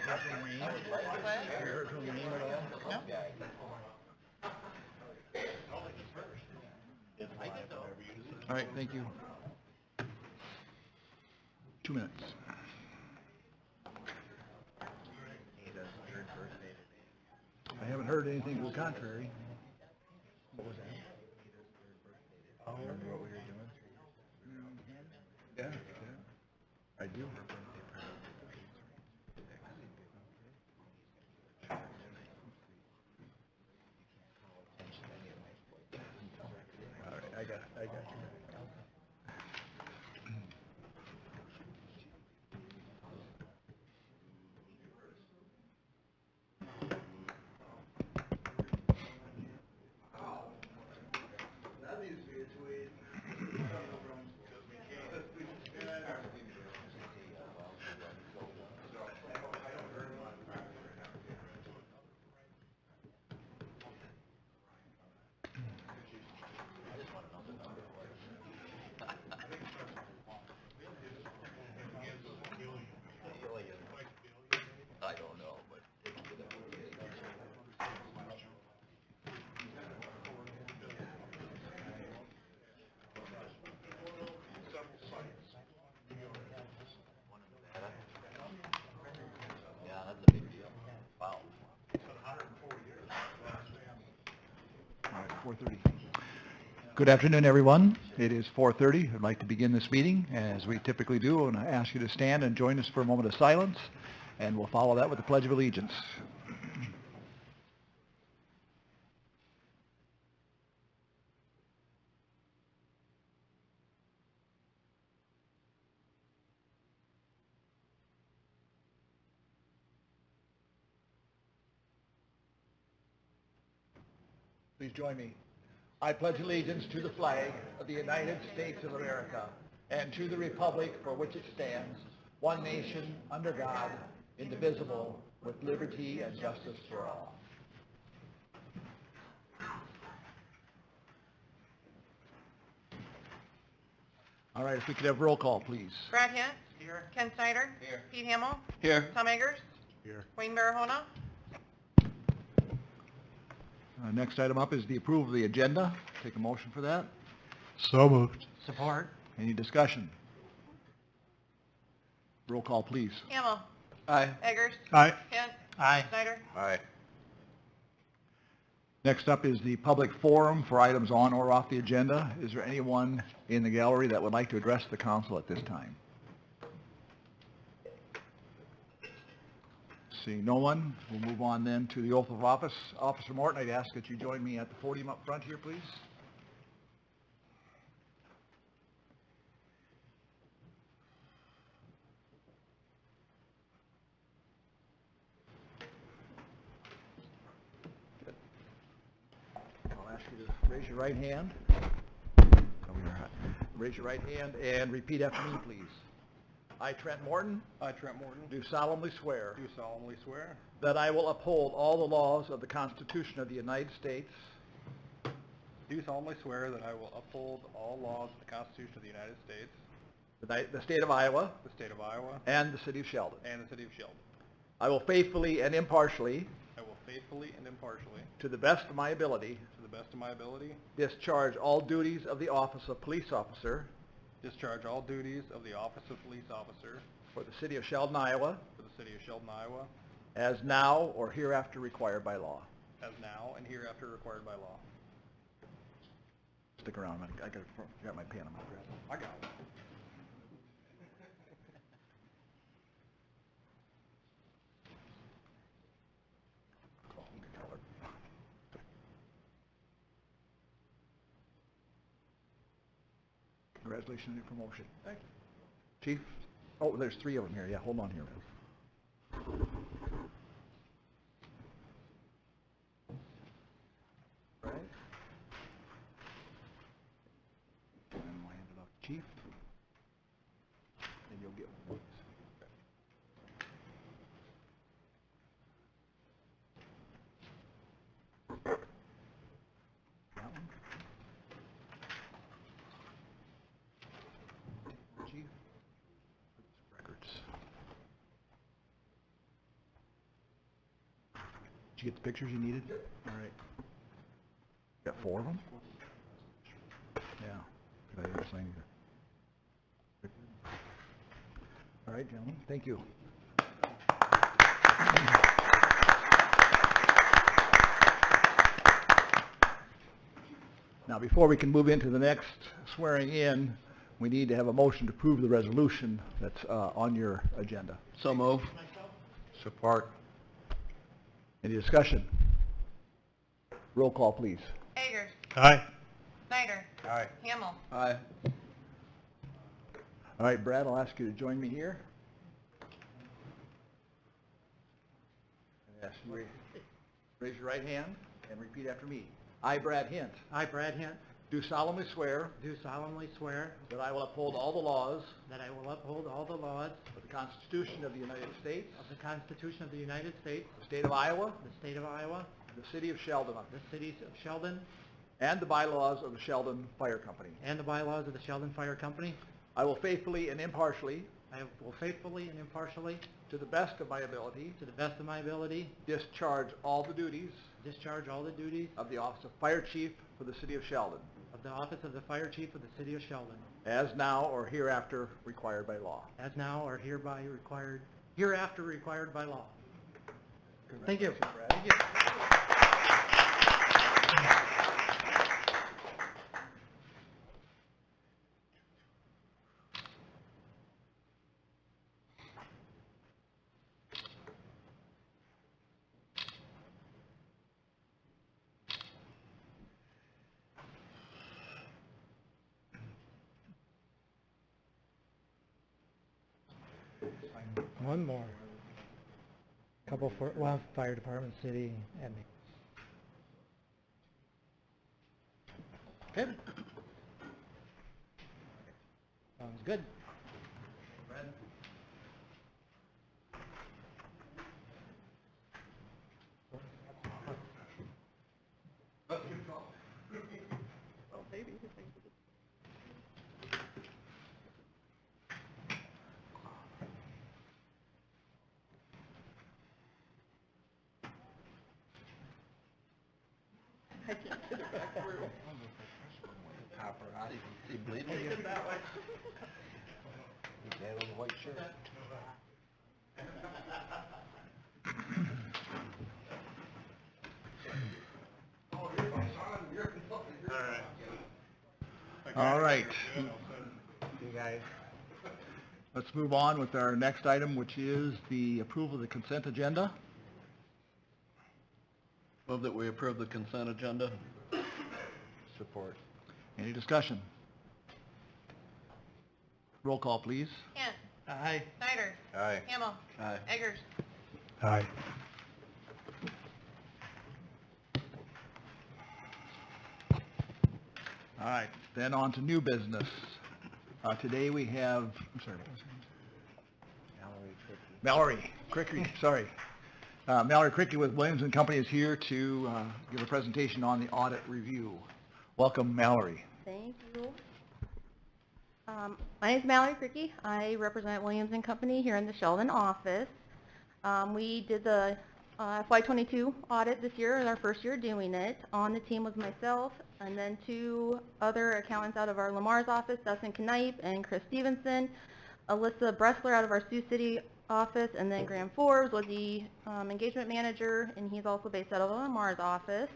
heard from me? Have you heard from me at all? No? All right, thank you. 2 minutes. I haven't heard anything to the contrary. What was that? Remember what we were doing? Yeah, I do. All right, I got you. I don't know, but yeah, that's a big deal. Wow. All right, 4:30. Good afternoon, everyone. It is 4:30. I'd like to begin this meeting, as we typically do, and I ask you to stand and join us for a moment of silence, and we'll follow that with the Pledge of Allegiance. Please join me. I pledge allegiance to the flag of the United States of America and to the republic for which it stands, one nation, under God, indivisible, with liberty and justice for all. All right, if we could have roll call, please. Brad Hint. Here. Ken Snyder. Here. Pete Hamill. Here. Tom Eggers. Here. Wayne Barahona. Next item up is the approval of the agenda. Take a motion for that. So moved. Support. Any discussion? Roll call, please. Hamill. Aye. Eggers. Aye. Hint. Aye. Snyder. Aye. Next up is the public forum for items on or off the agenda. Is there anyone in the gallery that would like to address the council at this time? Seeing no one, we'll move on then to the oath of office. Officer Morton, I'd ask that you join me at the podium up front here, please. I'll ask you to raise your right hand. Raise your right hand and repeat after me, please. I, Trent Morton, I, Trent Morton, do solemnly swear do solemnly swear that I will uphold all the laws of the Constitution of the United States that I will uphold all laws of the Constitution of the United States, the state of Iowa, the state of Iowa, and the city of Sheldon. and the city of Sheldon. I will faithfully and impartially, I will faithfully and impartially, to the best of my ability, to the best of my ability, discharge all duties of the office of police officer discharge all duties of the office of police officer for the city of Sheldon, Iowa, for the city of Sheldon, Iowa, as now or hereafter required by law. as now and hereafter required by law. Stick around, I got my pen, I'm gonna grab it. I got it. Congratulations on your promotion. Thank you. Chief? Oh, there's 3 of them here. Yeah, hold on here. Right. And we'll hand it off to Chief. And you'll get one. That one. Chief, records. Did you get the pictures you needed? All right. Got 4 of them? Yeah. Did I ever sign either? All right, gentlemen, thank you. Now, before we can move into the next swearing in, we need to have a motion to approve the resolution that's on your agenda. So move. Support. Any discussion? Roll call, please. Eggers. Aye. Snyder. Aye. Hamel. Aye. All right, Brad, I'll ask you to join me here. Yes, raise your right hand and repeat after me. I, Brad Hint, I, Brad Hint, do solemnly swear do solemnly swear that I will uphold all the laws that I will uphold all the laws of the Constitution of the United States, of the Constitution of the United States, the state of Iowa, the state of Iowa, the city of Sheldon, the cities of Sheldon, and the bylaws of the Sheldon Fire Company. and the bylaws of the Sheldon Fire Company. I will faithfully and impartially, I will faithfully and impartially, to the best of my ability, to the best of my ability, discharge all the duties discharge all the duties of the office of Fire Chief for the city of Sheldon, of the office of the Fire Chief of the city of Sheldon, as now or hereafter required by law. as now or hereafter required by law. Thank you. Thank you. One more. Couple for, well, fire department, city, and me. Okay. Sounds good. Brad? Is he bleeding? He's got a little white shirt. All right. You guys. Let's move on with our next item, which is the approval of the consent agenda. Move that we approve the consent agenda. Support. Any discussion? Roll call, please. Hint. Aye. Snyder. Aye. Hamel. Aye. Eggers. Aye. All right, then on to new business. Today we have, I'm sorry, what was her name? Mallory Cricky, sorry. Mallory Cricky with Williams & Company is here to give a presentation on the audit review. Welcome, Mallory. Thank you. My name is Mallory Cricky. I represent Williams & Company here in the Sheldon office. We did the FY22 audit this year, our first year doing it. On the team was myself and then 2 other accountants out of our Lamar's office, Dustin Knipe and Chris Stevenson, Alyssa Bressler out of our Sioux City office, and then Graham Forbes was the engagement manager, and he's also based out of Lamar's office.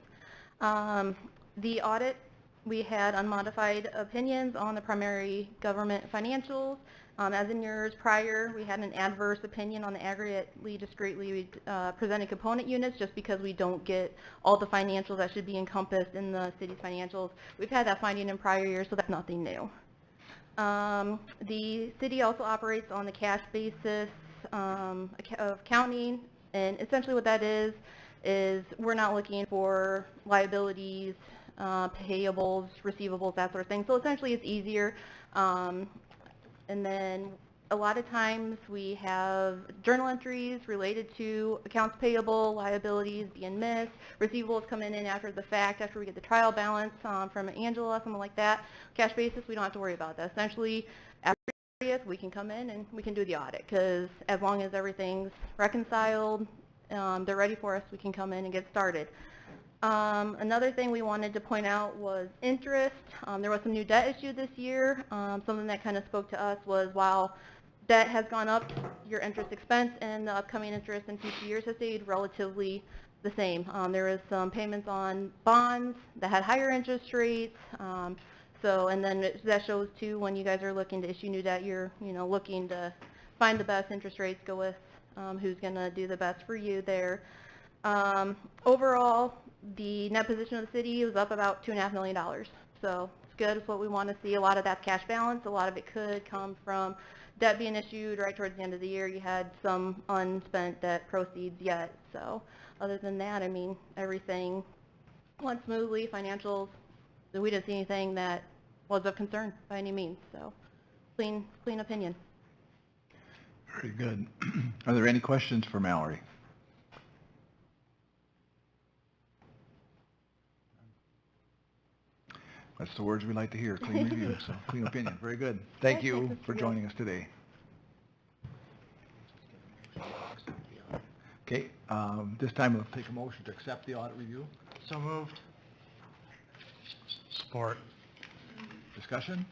The audit, we had unmodified opinions on the primary government financials. As in years prior, we had an adverse opinion on the aggregately discretely presented component units just because we don't get all the financials that should be encompassed in the city's financials. We've had that finding in prior years, so that's nothing new. The city also operates on the cash basis of accounting, and essentially what that is we're not looking for liabilities, payables, receivables, that sort of thing. So essentially it's easier. And then a lot of times we have journal entries related to accounts payable, liabilities being missed, receivables coming in after the fact, after we get the trial balance from Angela, something like that. Cash basis, we don't have to worry about that. Essentially, after we can come in and we can do the audit, because as long as everything's reconciled they're ready for us. We can come in and get started. Another thing we wanted to point out was interest. There was some new debt issued this year. Something that kind of spoke to us was while debt has gone up, your interest expense and the upcoming interest in future years has stayed relatively the same. There was some payments on bonds that had higher interest rates. And then that shows too when you guys are looking to issue new debt, you're looking to find the best interest rates, go with who's going to do the best for you there. Overall, the net position of the city was up about $2.5 million. So it's good. It's what we want to see. A lot of that's cash balance. A lot of it could come from debt being issued right towards the end of the year. You had some unspent debt proceeds yet. So other than that, I mean, everything went smoothly. Financials, we didn't see anything that was of concern by any means. So clean opinion. Very good. Are there any questions for Mallory? That's the words we like to hear, clean review, so clean opinion. Very good. Thank you for joining us today. Okay, this time we'll take a motion to accept the audit review. So moved. Support. Discussion?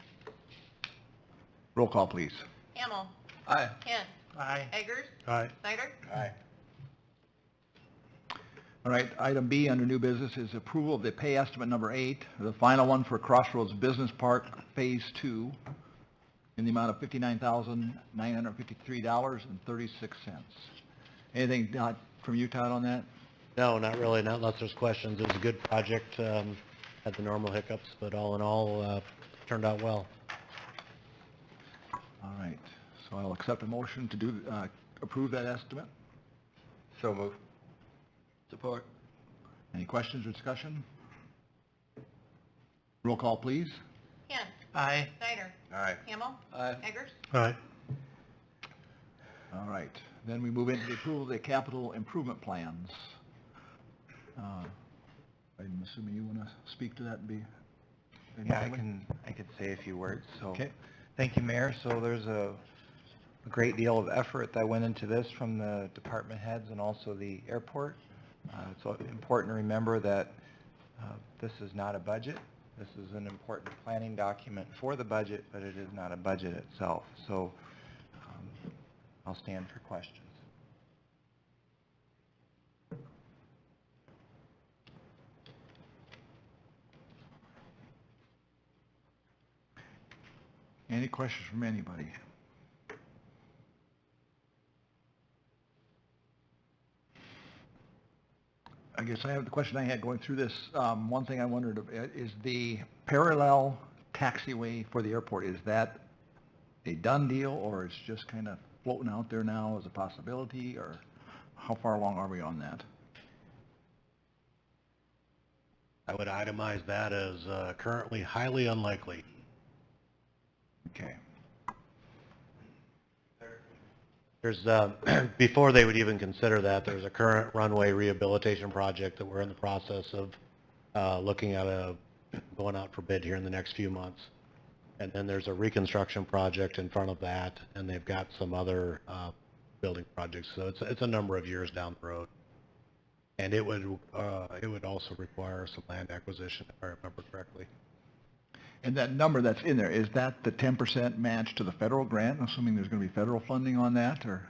Roll call, please. Hamel. Aye. Kent. Aye. Eggers. Aye. Snyder. Aye. All right, item B under new business is approval of the pay estimate number 8, the final one for Crossroads Business Park Phase 2, in the amount of $59,953.36. Anything from you, Todd, on that? No, not really, not unless there's questions. It was a good project, had the normal hiccups, but all in all, turned out well. All right, so I'll accept a motion to approve that estimate. So moved. Support. Any questions or discussion? Roll call, please. Kent. Aye. Snyder. Aye. Hamel. Aye. Eggers. Aye. All right, then we move into the approval of the capital improvement plans. I'm assuming you want to speak to that and be... Yeah, I can say a few words. So, Okay. Thank you, Mayor. So there's a great deal of effort that went into this from the department heads and also the airport. It's important to remember that this is not a budget. This is an important planning document for the budget, but it is not a budget itself. So I'll stand for questions. Any questions from anybody? I guess I have the question I had going through this. One thing I wondered is the parallel taxiway for the airport, is that a done deal, or it's just kind of floating out there now as a possibility, or how far along are we on that? I would itemize that as currently highly unlikely. Okay. There's, before they would even consider that, there's a current runway rehabilitation project that we're in the process of looking at going out for bid here in the next few months. And then there's a reconstruction project in front of that, and they've got some other building projects. So it's a number of years down the road. And it would also require some land acquisition, if I remember correctly. And that number that's in there, is that the 10% match to the federal grant? I'm assuming there's going to be federal funding on that, or?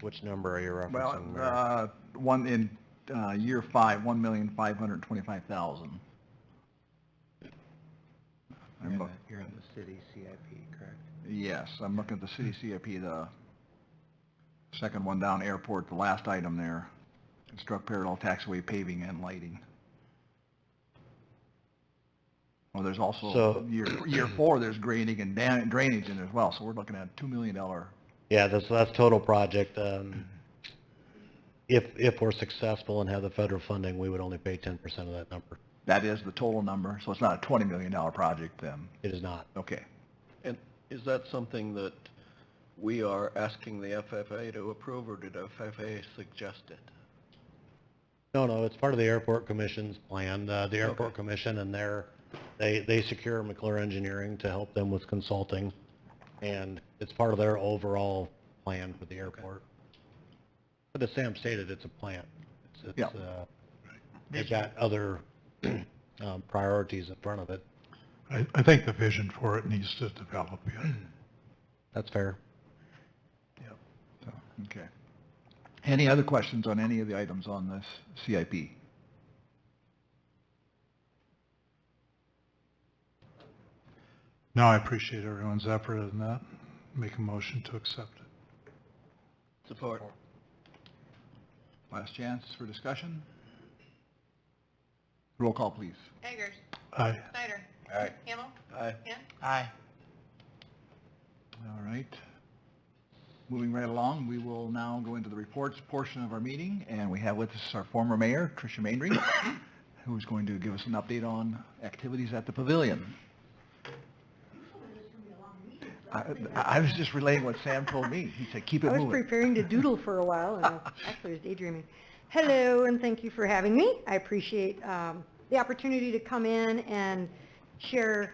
Which number are you referencing? Well, one in year 5, $1,525,000. You're in the city CIP, correct? Yes, I'm looking at the city CIP, the second one down, airport, the last item there. Construct parallel taxiway paving and lighting. Well, there's also year 4, there's grading and drainage in there as well, so we're looking at a $2 million. Yeah, that's total project. If we're successful and have the federal funding, we would only pay 10% of that number. That is the total number, so it's not a $20 million project then? It is not. Okay. And is that something that we are asking the FFA to approve, or did FFA suggest it? No, it's part of the Airport Commission's plan. The Airport Commission and they secure McClure Engineering to help them with consulting, and it's part of their overall plan for the airport. But as Sam stated, it's a plant. Yeah. They've got other priorities in front of it. I think the vision for it needs to develop yet. That's fair. Yep. So, okay. Any other questions on any of the items on this CIP? No, I appreciate everyone's effort in that. Make a motion to accept it. Support. Last chance for discussion. Roll call, please. Eggers. Aye. Snyder. Aye. Hamel. Aye. Kent. Aye. All right. Moving right along, we will now go into the reports portion of our meeting, and we have with us our former mayor, Tricia Maindring, who is going to give us an update on activities at the pavilion. I was just relaying what Sam told me. He said, keep it I was moving. preparing to doodle for a while, and I actually was daydreaming. Hello, and thank you for having me. I appreciate the opportunity to come in and share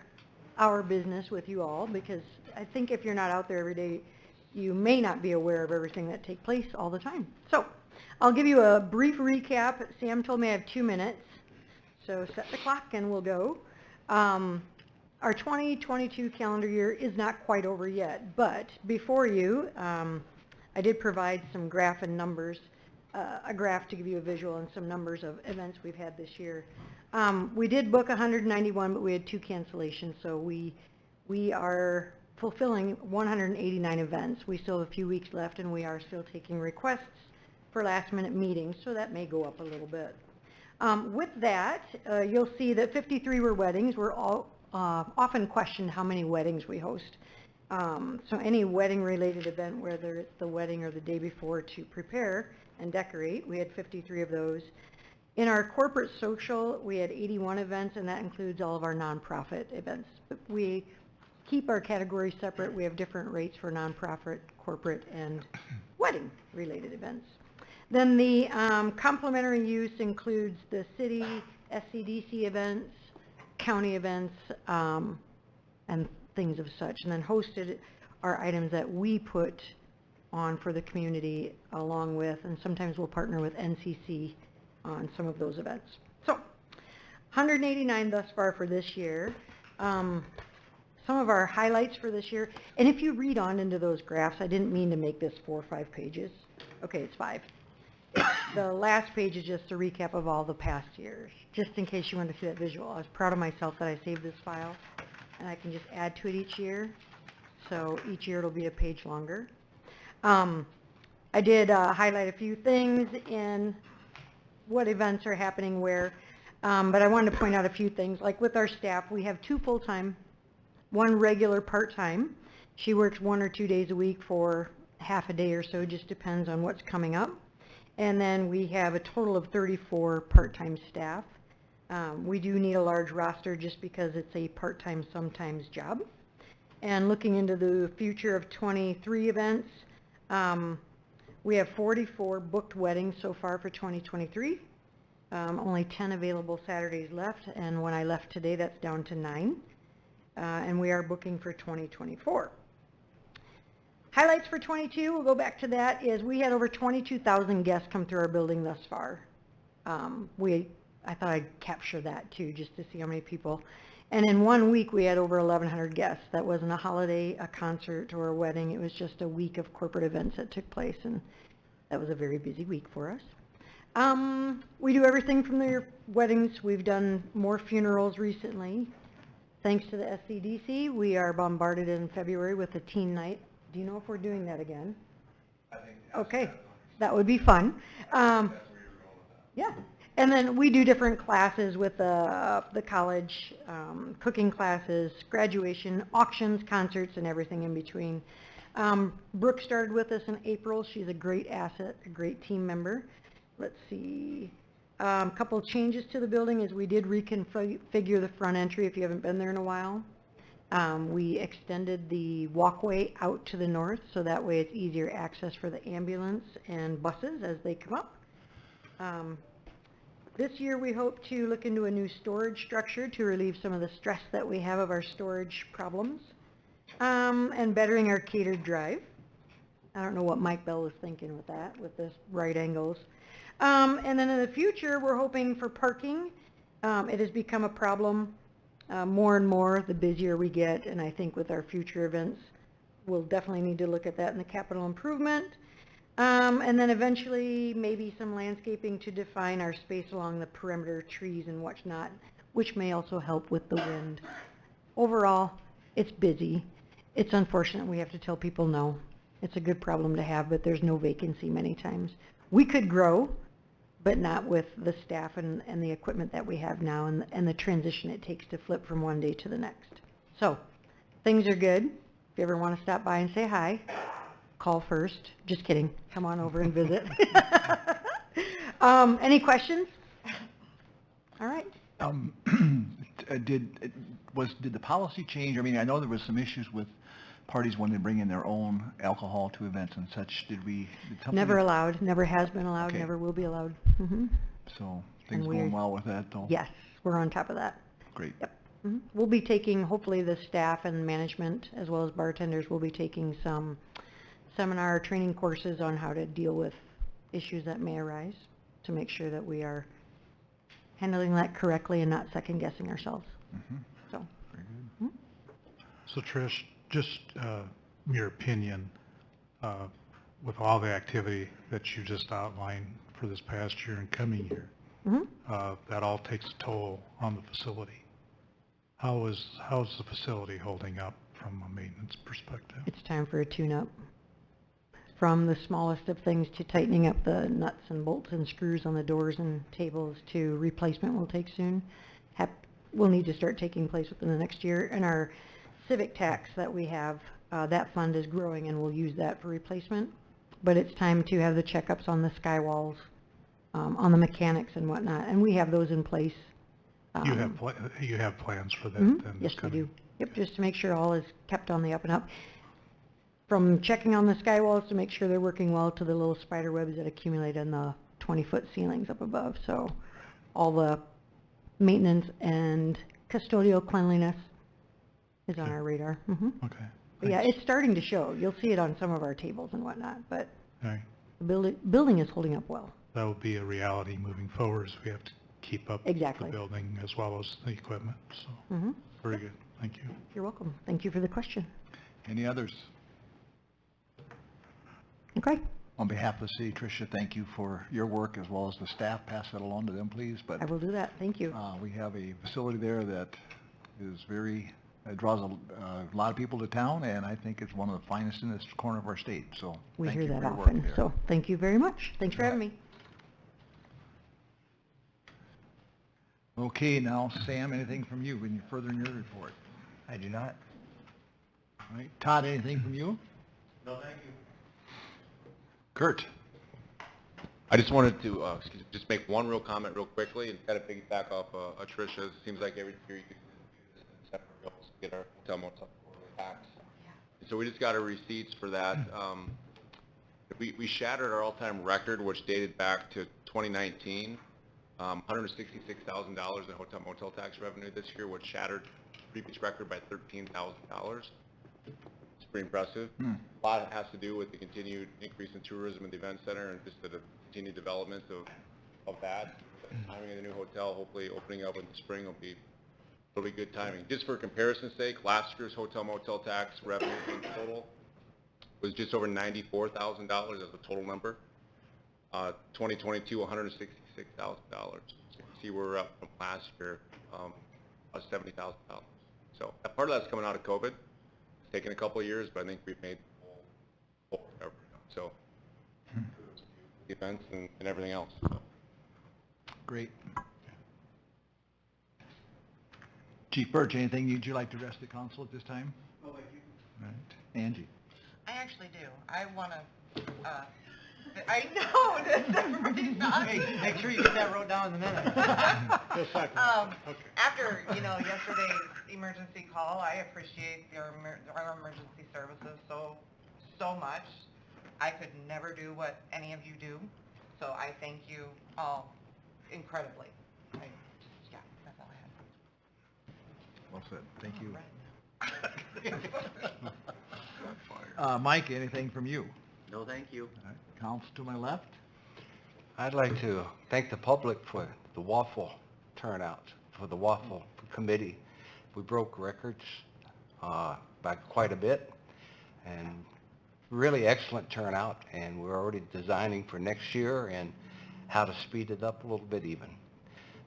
our business with you all, because I think if you're not out there every day, you may not be aware of everything that takes place all the time. So I'll give you a brief recap. Sam told me I have 2 minutes, so set the clock and we'll go. Our 2022 calendar year is not quite over yet, but before you, I did provide some graph and numbers, a graph to give you a visual and some numbers of events we've had this year. We did book 191, but we had 2 cancellations, so we are fulfilling 189 events. We still have a few weeks left, and we are still taking requests for last-minute meetings, so that may go up a little bit. With that, you'll see that 53 were weddings. We're all often questioned how many weddings we host. So any wedding-related event, whether it's the wedding or the day before to prepare and decorate, we had 53 of those. In our corporate social, we had 81 events, and that includes all of our nonprofit events. We keep our categories separate. We have different rates for nonprofit, corporate, and wedding-related events. Then the complimentary use includes the city, SCDC events, county events, and things of such. And then hosted are items that we put on for the community along with, and sometimes we'll partner with NCC on some of those events. So 189 thus far for this year. Some of our highlights for this year, and if you read on into those graphs, I didn't mean to make this 4 or 5 pages. Okay, it's 5. The last page is just a recap of all the past years, just in case you want to see that visual. I was proud of myself that I saved this file, and I can just add to it each year. So each year it'll be a page longer. I did highlight a few things in what events are happening where, but I wanted to point out a few things. Like with our staff, we have 2 full-time, 1 regular part-time. She works 1 or 2 days a week for half a day or so, just depends on what's coming up. And then we have a total of 34 part-time staff. We do need a large roster just because it's a part-time sometimes job. And looking into the future of 23 events, we have 44 booked weddings so far for 2023. Only 10 available Saturdays left, and when I left today, that's down to 9. And we are booking for 2024. Highlights for 22, we'll go back to that, is we had over 22,000 guests come through our building thus far. I thought I'd capture that too, just to see how many people. And in 1 week, we had over 1,100 guests. That wasn't a holiday, a concert, or a wedding. It was just a week of corporate events that took place, and that was a very busy week for us. We do everything from the weddings. We've done more funerals recently. Thanks to the SCDC, we are bombarded in February with a teen night. Do you know if we're doing that again? I think. Okay, that would be fun. Yeah, and then we do different classes with the college, cooking classes, graduation, auctions, concerts, and everything in between. Brooke started with us in April. She's a great asset, a great team member. Let's see. A couple of changes to the building is we did reconfigure the front entry if you haven't been there in a while. We extended the walkway out to the north, so that way it's easier access for the ambulance and buses as they come up. This year we hope to look into a new storage structure to relieve some of the stress that we have of our storage problems, and bettering our catered drive. I don't know what Mike Bell was thinking with that, with this right angles. And then in the future, we're hoping for parking. It has become a problem more and more the busier we get, and I think with our future events, we'll definitely need to look at that in the capital improvement. And then eventually, maybe some landscaping to define our space along the perimeter, trees and whatnot, which may also help with the wind. Overall, it's busy. It's unfortunate we have to tell people no. It's a good problem to have, but there's no vacancy many times. We could grow, but not with the staff and the equipment that we have now and the transition it takes to flip from one day to the next. So, things are good. If you ever want to stop by and say hi, call first. Just kidding. Come on over and visit. Any questions? All right. Did the policy change? I mean, I know there was some issues with parties wanting to bring in their own alcohol to events and such. Did something Never allowed. Never has been allowed. Okay. Never will be allowed. So things And going well with that, though? Yes, we're on top of that. Great. Yep. We'll be taking, hopefully the staff and management, as well as bartenders, will be taking some seminar training courses on how to deal with issues that may arise to make sure that we are handling that correctly and not second guessing ourselves. So. Very good. So Trish, just your opinion, with all the activity that you just outlined for this past year and coming year, that all takes a toll on the facility. How's the facility holding up from a maintenance perspective? It's time for a tune-up. From the smallest of things to tightening up the nuts and bolts and screws on the doors and tables to replacement will take soon. Will need to start taking place within the next year. And our civic tax that we have, that fund is growing and we'll use that for replacement. But it's time to have the checkups on the sky walls, on the mechanics and whatnot. And we have those in place. You have plans for that then? Yes, we do. Yep, just to make sure all is kept on the up and up. From checking on the sky walls to make sure they're working well to the little spider webs that accumulate in the 20-foot ceilings up above. So all the maintenance and custodial cleanliness is on our radar. Okay. But yeah, it's starting to show. You'll see it on some of our tables and whatnot, but All right. the building is holding up well. That will be a reality moving forward, as we have to keep up Exactly. the building as well as the equipment, so, very good, thank you. You're welcome. Thank you for the question. Any others? Okay, On behalf of the city, Tricia, thank you for your work as well as the staff. Pass that along to them, please. But I will do that. Thank you. we have a facility there that is draws a lot of people to town, and I think it's one of the finest in this corner of our state. So We thank hear you that for your often, work there. so thank you very much. Thanks for having me. Okay, now, Sam, anything from you when you're further in your report? I do not. All right, Todd, anything from you? No, thank you. Kurt? I just wanted to just make one real comment real quickly and kind of piggyback off Tricia's. It seems like every year you can do this in separate bills to get our hotel motel quarterly tax. So we just got our receipts for that. We shattered our all-time record, which dated back to 2019. $166,000 in hotel motel tax revenue this year, which shattered the previous record by $13,000. It's pretty impressive. A lot has to do with the continued increase in tourism in the event center and just the continued development of that. The timing of the new hotel, hopefully opening up in the spring will be good timing. Just for comparison's sake, last year's hotel motel tax revenue in total was just over $94,000 as a total number. 2022, $166,000. So you can see we're up from last year, $70,000. So part of that's coming out of COVID. It's taken a couple of years, but I think we've made full recovery. So events and everything else. So. Great. Chief Birch, anything you'd like to address the council at this time? No, thank you. All right. Angie? I actually do. I want to, I know, that's everybody's not. Hey, make sure you get that wrote down in the minutes. Just a second. After, yesterday's emergency call, I appreciate our emergency services so much. I could never do what any of you do, so I thank you all incredibly. That's all I had. Well said. Thank you. Mike, anything from you? No, thank you. All right. Council to my left? I'd like to thank the public for the waffle turnout, for the waffle committee. We broke records by quite a bit, and really excellent turnout, and we're already designing for next year and how to speed it up a little bit even.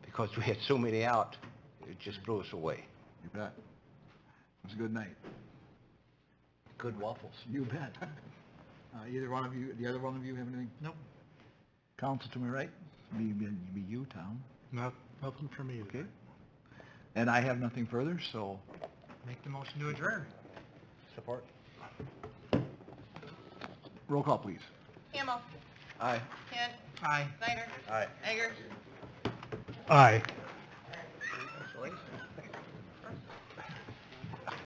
Because we had so many out, it just blew us away. You bet. It was a good night. Good waffles. You bet. Either one of you, the other one of you have anything? Nope. Council to my right? Be you, Tom. Nothing for me. Okay. And I have nothing further, so Make the motion to adjourn. Support. roll call, please. Hamel, Aye. Kent, Aye. Snyder, Aye. Eggers. Aye.